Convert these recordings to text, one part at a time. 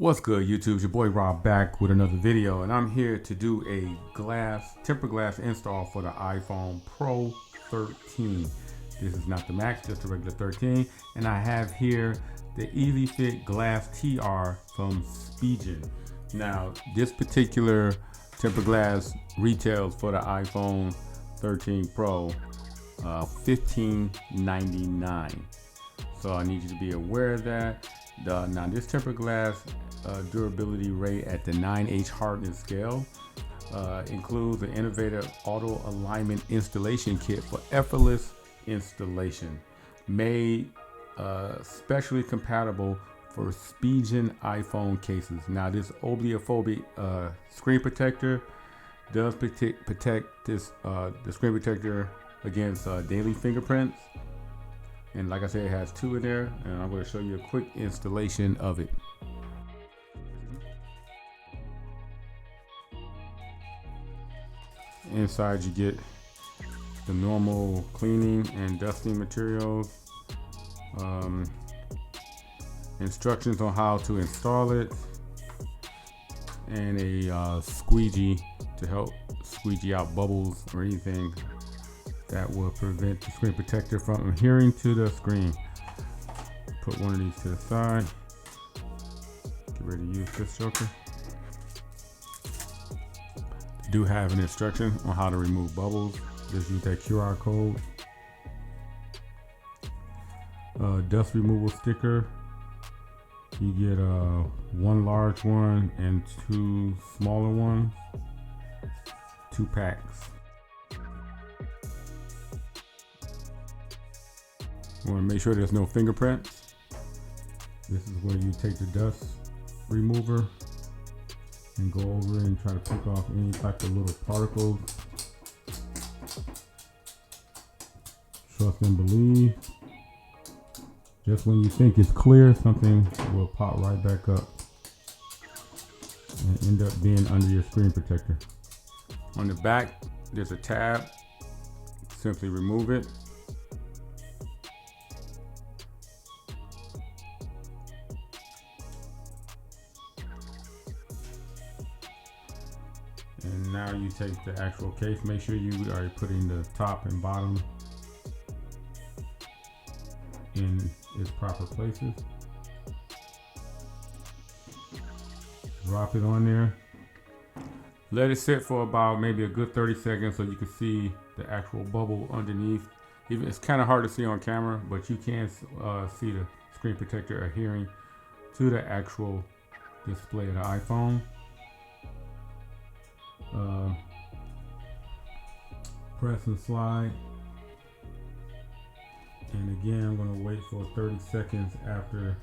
What's good, YouTube? It's your boy Rob back with another video, and I'm here to do a tempered glass install for the iPhone Pro 13. This is not the Max, just the regular 13, and I have here the Easy Fit Glass TR from Spigen. Now, this particular tempered glass retails for the iPhone 13 Pro $15.99. So I need you to be aware of that. Now this tempered glass durability rate at the 9H hardness scale includes an innovative auto alignment installation kit for effortless installation, made specially compatible for Spigen iPhone cases. Now this obliphobic screen protector does protect this the screen protector against daily fingerprints. And like I said, it has two in there, and I'm going to show you a quick installation of it. Inside you get the normal cleaning and dusting materials, instructions on how to install it, and a squeegee to help squeegee out bubbles or anything that will prevent the screen protector from adhering to the screen. Put one of these to the side. Get ready to use this joker. Do have an instruction on how to remove bubbles. Just use that QR code. Dust removal sticker. You get one large one and two smaller ones. 2 packs. You want to make sure there's no fingerprints. This is where you take the dust remover and go over and try to pick off any type of little particles. Trust and believe. Just when you think it's clear, something will pop right back up and end up being under your screen protector. On the back, there's a tab. Simply remove it. And now you take the actual case. Make sure you are putting the top and bottom in its proper places. Drop it on there. Let it sit for about maybe a good 30 seconds so you can see the actual bubble underneath. Even it's kind of hard to see on camera, but you can see the screen protector adhering to the actual display of the iPhone. Press and slide, and again I'm going to wait for 30 seconds after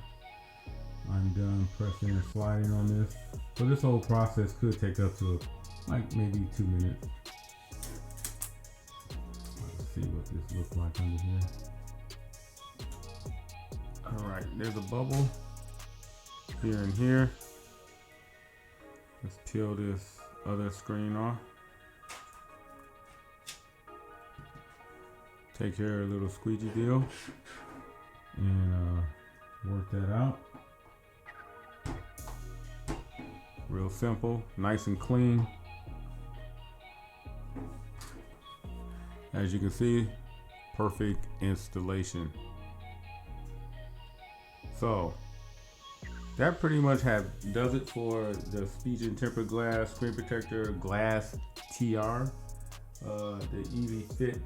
I'm done pressing and sliding on this. So this whole process could take up to like maybe 2 minutes. Let's see what this looks like under here. Alright, there's a bubble here and here. Let's peel this other screen off. Take care of a little squeegee deal and work that out. Real simple, nice and clean. As you can see, perfect installation. So that pretty much does it for the Spigen tempered glass screen protector glass TR. The Easy Fit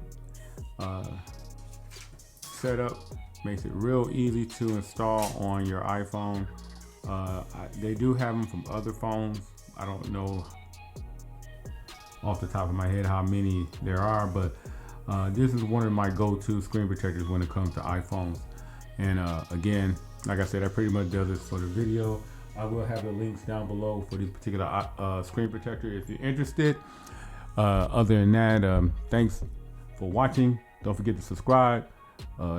setup makes it real easy to install on your iPhone. They do have them from other phones. I don't know off the top of my head how many there are, but this is one of my go-to screen protectors when it comes to iPhones. And again, like I said, that pretty much does it for the video. I will have the links down below for this particular screen protector if you're interested. Other than that, thanks for watching. Don't forget to subscribe,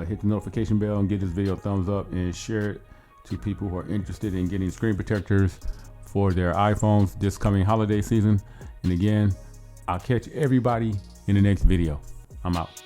hit the notification bell, and give this video a thumbs up, and share it to people who are interested in getting screen protectors for their iPhones this coming holiday season. And again, I'll catch everybody in the next video. I'm out.